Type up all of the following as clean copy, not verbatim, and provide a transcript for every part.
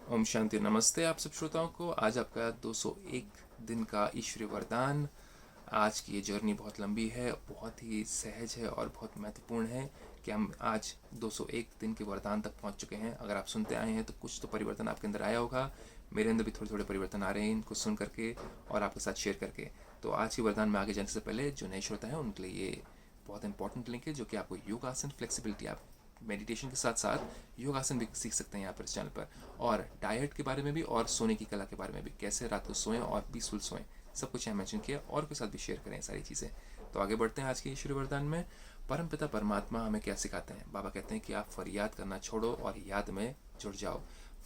ओम शांति। नमस्ते आप सब श्रोताओं को। आज आपका 201 दिन का ईश्वरीय वरदान। आज की ये जर्नी बहुत लंबी है, बहुत ही सहज है और बहुत महत्वपूर्ण है कि हम आज 201 दिन के वरदान तक पहुंच चुके हैं। अगर आप सुनते आए हैं तो कुछ तो परिवर्तन आपके अंदर आया होगा। मेरे अंदर भी थोड़े थोड़े परिवर्तन आ रहे हैं इनको सुन करके और आपके साथ शेयर करके। तो आज के वरदान में आगे जाने से पहले जो नए श्रोता हैं उनके लिए ये बहुत इंपॉर्टेंट लिंक है, जो कि आपको योगासन फ्लेक्सिबिलिटी, आप मेडिटेशन के साथ साथ योगासन भी सीख सकते हैं यहाँ पर इस चैनल पर। और डाइट के बारे में भी और सोने की कला के बारे में भी, कैसे रात को सोएं और पीसफुल सोएं, सब कुछ यहाँ मेंशन किया और के साथ भी शेयर करें सारी चीज़ें। तो आगे बढ़ते हैं आज के ईश्वरीय वरदान में। परमपिता परमात्मा हमें क्या सिखाते हैं। बाबा कहते हैं कि आप फरियाद करना छोड़ो और याद में जुड़ जाओ।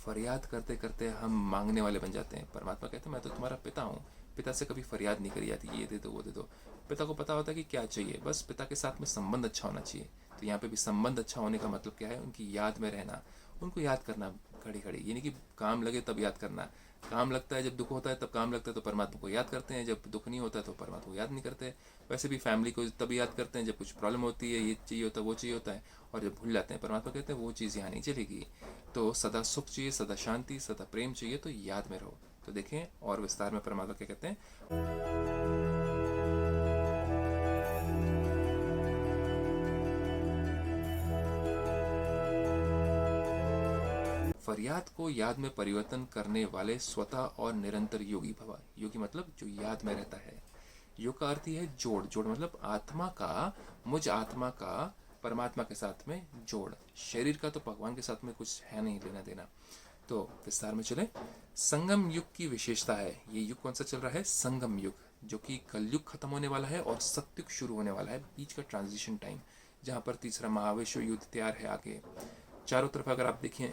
फरियाद करते करते हम मांगने वाले बन जाते हैं। परमात्मा कहते हैं मैं तो तुम्हारा पिता हूँ। पिता से कभी फरियाद नहीं करी जाती, ये दे दो वो दे दो। पिता को पता होता है कि क्या चाहिए, बस पिता के साथ में संबंध अच्छा होना चाहिए। तो यहाँ पे भी संबंध अच्छा होने का मतलब क्या है, उनकी याद में रहना, उनको याद करना घड़ी घड़ी। यानी कि काम लगे तब याद करना। काम लगता है जब दुख होता है, तब काम लगता है तो परमात्मा को याद करते हैं, जब दुख नहीं होता है तो परमात्मा को याद नहीं करते। वैसे भी फैमिली को तब याद करते हैं जब कुछ प्रॉब्लम होती है, ये चाहिए होता है वो चाहिए होता है, और जब भूल जाते हैं परमात्मा कहते हैं वो चीज़ यहाँ नहीं चलेगी। तो सदा सुख चाहिए, सदा शांति, सदा प्रेम चाहिए, तो याद में रहो। तो देखें और विस्तार में परमात्मा क्या कहते हैं। फरियाद को याद में परिवर्तन करने वाले स्वतः और निरंतर योगी भव। योगी मतलब जो याद में रहता है। योग का अर्थ ही है जोड़। जोड़ मतलब आत्मा का, मुझ आत्मा का परमात्मा के साथ में जोड़। शरीर का तो भगवान के साथ में कुछ है नहीं लेना देना। तो विस्तार में चले। संगम युग की विशेषता है। ये युग कौन सा चल रहा है? संगम युग, जो कि कलयुग खत्म होने वाला है और सत्युग शुरू होने वाला है, बीच का ट्रांजिशन टाइम, जहाँ पर तीसरा महाविश्व युद्ध तैयार है आगे। चारों तरफ अगर आप देखें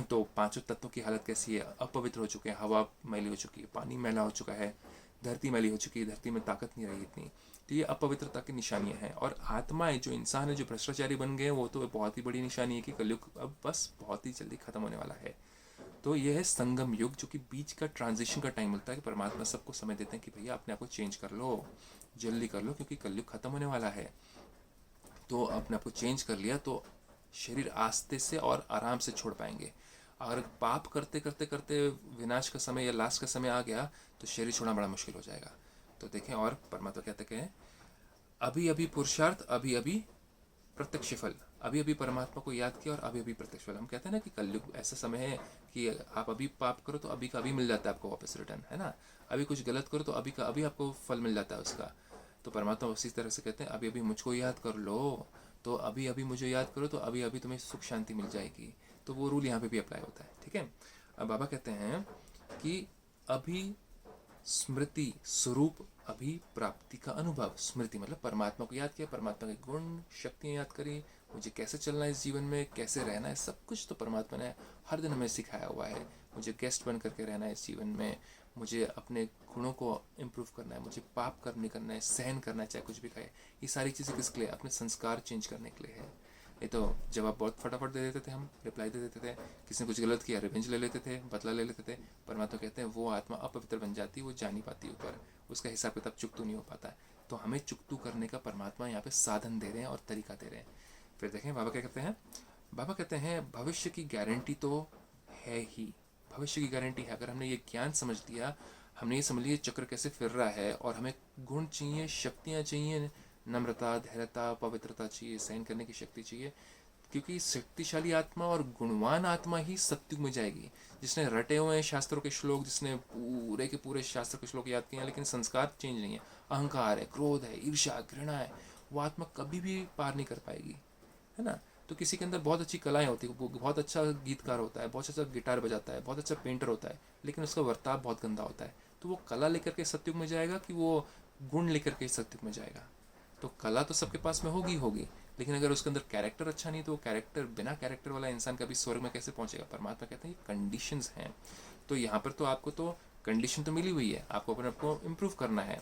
तो पांचों तत्वों की हालत कैसी है? अपवित्र हो चुके हैं। हवा मैली हो चुकी है, पानी मैला हो चुका है, धरती मैली हो चुकी है, धरती में ताकत नहीं रही इतनी। तो ये अपवित्रता की निशानियां हैं। और आत्माएं, जो इंसान है, जो भ्रष्टाचारी बन गए, वो तो बहुत ही बड़ी निशानी है कि कलयुग अब बस बहुत ही जल्दी खत्म होने वाला है। तो यह है संगम युग, जो कि बीच का ट्रांजिशन का टाइम मिलता है कि परमात्मा सबको समय देते हैं कि भैया अपने आप को चेंज कर लो, जल्दी कर लो, क्योंकि कलयुग खत्म होने वाला है। तो अपने आप को चेंज कर लिया तो शरीर आस्ते से और आराम से छोड़ पाएंगे। अगर पाप करते करते करते विनाश का समय या लास्ट का समय आ गया तो शरीर छोड़ना बड़ा मुश्किल हो जाएगा। तो देखें और परमात्मा कहते हैं अभी अभी पुरुषार्थ, अभी अभी प्रत्यक्ष फल। अभी अभी परमात्मा को याद किया और अभी अभी प्रत्यक्ष फल। हम कहते हैं ना कि कलयुग ऐसा समय है कि आप अभी पाप करो तो अभी का अभी मिल जाता है आपको वापस रिटर्न, है ना। अभी कुछ गलत करो तो अभी का अभी आपको फल मिल जाता है उसका। तो परमात्मा उसी तरह से कहते हैं अभी अभी मुझको याद कर लो, तो अभी अभी मुझे याद करो तो अभी अभी तुम्हें सुख शांति मिल जाएगी। तो वो रूल यहाँ पे भी अप्लाई होता है, ठीक है। अब बाबा कहते हैं कि अभी स्मृति स्वरूप, अभी प्राप्ति का अनुभव। स्मृति मतलब परमात्मा को याद किया, परमात्मा के गुण शक्तियाँ याद करी, मुझे कैसे चलना है इस जीवन में, कैसे रहना है, सब कुछ तो परमात्मा ने हर दिन हमें सिखाया हुआ है। मुझे गेस्ट बन करके रहना है इस जीवन में, मुझे अपने गुणों को इम्प्रूव करना है, मुझे पाप करने करना है, सहन करना है चाहे कुछ भी खाए। ये सारी चीज़ें किसके लिए? अपने संस्कार चेंज करने के लिए है। नहीं तो जवाब बहुत फटाफट दे देते थे, हम रिप्लाई दे देते थे। किसी ने कुछ गलत किया रिवेंज ले लेते थे, बदला ले लेते थे। परमात्मा कहते हैं वो आत्मा अपवित्र बन जाती है, वो जा नहीं पाती ऊपर, उसका हिसाब किताब चुकतू नहीं हो पाता है। तो हमें चुकतू करने का परमात्मा यहाँ पे साधन दे रहे हैं और तरीका दे रहे हैं। फिर देखें बाबा क्या कहते हैं। बाबा कहते हैं भविष्य की गारंटी तो है ही। भविष्य की गारंटी है। अगर हमने ये ज्ञान समझ लिया, हमने ये समझ लिया चक्र कैसे फिर रहा है, और हमें गुण चाहिए, शक्तियाँ चाहिए, नम्रता, धैर्यता, पवित्रता चाहिए, सहन करने की शक्ति चाहिए, क्योंकि शक्तिशाली आत्मा और गुणवान आत्मा ही सत्युग में जाएगी। जिसने रटे हुए हैं शास्त्रों के श्लोक, जिसने पूरे के पूरे शास्त्र के श्लोक याद किए हैं, लेकिन संस्कार चेंज नहीं है, अहंकार है, क्रोध है, ईर्ष्या, घृणा है, वो आत्मा कभी भी पार नहीं कर पाएगी, है ना। तो किसी के अंदर बहुत अच्छी कलाएं होती है, वो बहुत अच्छा गीतकार होता है, बहुत अच्छा गिटार बजाता है, बहुत अच्छा पेंटर होता है, लेकिन उसका वर्ताव बहुत गंदा होता है। तो वो कला लेकर के सत्युग में जाएगा कि वो गुण लेकर के सत्युग में जाएगा? तो कला तो सबके पास में होगी होगी, लेकिन अगर उसके अंदर कैरेक्टर अच्छा नहीं, तो वो कैरेक्टर, बिना कैरेक्टर वाला इंसान कभी स्वर्ग में कैसे पहुंचेगा? परमात्मा कहते हैं ये कंडीशंस हैं। तो यहाँ पर तो आपको तो कंडीशन तो मिली हुई है, आपको अपने आपको इम्प्रूव करना है।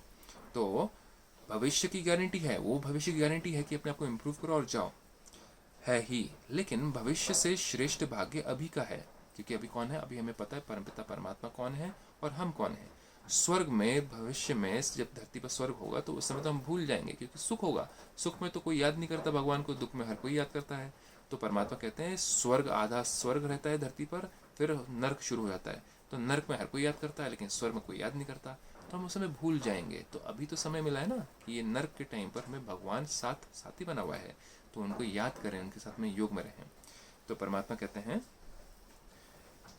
तो भविष्य की गारंटी है, वो भविष्य की गारंटी है कि अपने आप को इम्प्रूव करो और जाओ, है ही। लेकिन भविष्य से श्रेष्ठ भाग्य अभी का है, क्योंकि अभी कौन है? अभी हमें पता है परमपिता परमात्मा कौन है और हम कौन है। स्वर्ग में, भविष्य में जब धरती पर स्वर्ग होगा तो उस समय तो हम भूल जाएंगे, क्योंकि सुख होगा। सुख में तो कोई याद नहीं करता भगवान को, दुख में हर कोई याद करता है। तो परमात्मा कहते हैं स्वर्ग, आधा स्वर्ग रहता है धरती पर, फिर नर्क शुरू हो जाता है। तो नर्क में हर कोई याद करता है, लेकिन स्वर्ग में कोई याद नहीं करता, तो हम उस समय भूल जाएंगे। तो अभी तो समय मिला है ना कि ये नर्क के टाइम पर हमें भगवान साथी बना हुआ है, तो उनको याद करें, उनके साथ में योग में रहें। तो परमात्मा कहते हैं,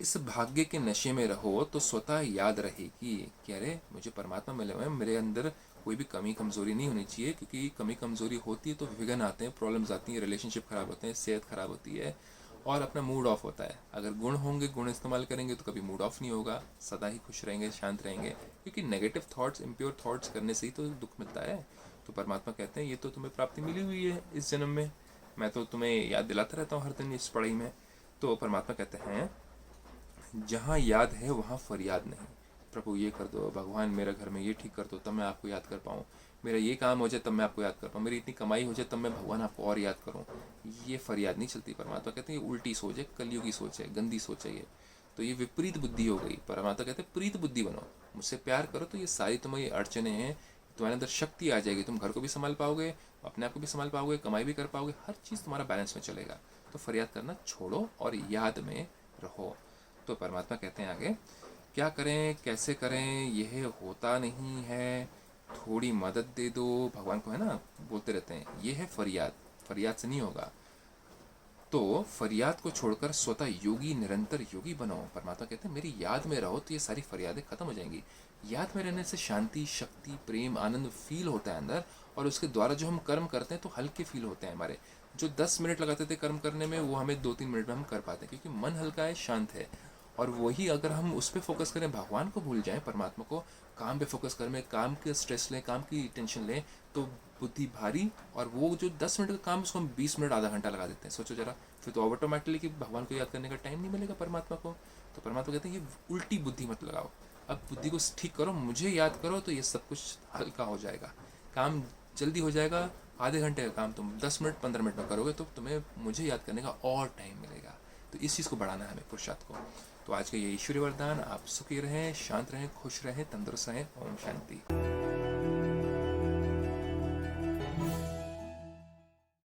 इस भाग्य के नशे में रहो तो स्वतः याद रहेगी कि अरे मुझे परमात्मा मिले हुए हैं, मेरे अंदर कोई भी कमी कमजोरी नहीं होनी चाहिए, क्योंकि कमी कमजोरी होती है तो विघ्न आते हैं, प्रॉब्लम्स आती हैं, रिलेशनशिप खराब होते हैं, सेहत खराब होती है और अपना मूड ऑफ होता है। अगर गुण होंगे, गुण इस्तेमाल करेंगे तो कभी मूड ऑफ नहीं होगा, सदा ही खुश रहेंगे, शांत रहेंगे, क्योंकि नेगेटिव थॉट्स, इम्प्योर थॉट्स करने से ही तो दुख मिलता है। तो परमात्मा कहते हैं ये तो तुम्हें प्राप्ति मिली हुई है इस जन्म में, मैं तो तुम्हें याद दिलाता रहता हूँ हर दिन इस पढ़ाई में। तो परमात्मा कहते हैं, जहाँ याद है वहाँ फरियाद नहीं। प्रभु ये कर दो, भगवान मेरे घर में ये ठीक कर दो, तब मैं आपको याद कर पाऊँ, मेरा ये काम हो जाए तब मैं आपको याद कर पाऊँ, मेरी इतनी कमाई हो जाए तब मैं भगवान आपको और याद करूँ। ये फरियाद नहीं चलती। परमात्मा कहते हैं ये उल्टी सोच है, कलयुगी सोच है, गंदी सोच है ये। तो ये विपरीत बुद्धि हो गई। परमात्मा कहते हैं प्रीत बुद्धि बनो, मुझसे प्यार करो, तो ये सारी तुम्हारी अड़चने हैं, तुम्हारे अंदर शक्ति आ जाएगी, तुम घर को भी संभाल पाओगे, अपने आप को भी संभाल पाओगे, कमाई भी कर पाओगे, हर चीज़ तुम्हारा बैलेंस में चलेगा। तो फरियाद करना छोड़ो और याद में रहो। तो परमात्मा कहते हैं आगे, क्या करें कैसे करें, यह होता नहीं है, थोड़ी मदद दे दो। भगवान को है ना बोलते रहते हैं, ये है फरियाद, फरियाद से नहीं होगा। तो फरियाद को छोड़कर स्वतः योगी, निरंतर योगी बनो। परमात्मा कहते हैं मेरी याद में रहो तो ये सारी फरियादें खत्म हो जाएंगी। याद में रहने से शांति, शक्ति, प्रेम, आनंद फील होता है अंदर, और उसके द्वारा जो हम कर्म करते हैं तो हल्के फील होते हैं हमारे। जो 10 मिनट लगाते थे कर्म करने में, वो हमें 2-3 मिनट में हम कर पाते हैं, क्योंकि मन हल्का है, शांत है। और वही अगर हम उस पर फोकस करें, भगवान को भूल जाएं, परमात्मा को, काम पे फोकस करें, काम के स्ट्रेस लें, काम की टेंशन लें, तो बुद्धि भारी, और वो जो 10 मिनट का काम उसको हम 20 मिनट आधा घंटा लगा देते हैं। सोचो जरा, फिर तो ऑटोमेटिकली भगवान को याद करने का टाइम नहीं मिलेगा परमात्मा को। तो परमात्मा कहते हैं ये उल्टी बुद्धि मत लगाओ, अब बुद्धि को ठीक करो, मुझे याद करो, तो ये सब कुछ हल्का हो जाएगा, काम जल्दी हो जाएगा। आधे घंटे का काम तुम 10 मिनट 15 मिनट में करोगे, तो तुम्हें मुझे याद करने का और टाइम मिलेगा। तो इस चीज़ को बढ़ाना है हमें, पुरुषार्थ को। तो आज का ये ईश्वरीय वरदान, आप सुखी रहें, शांत रहें, खुश रहें, तंदुरुस्त रहें। ओम शांति।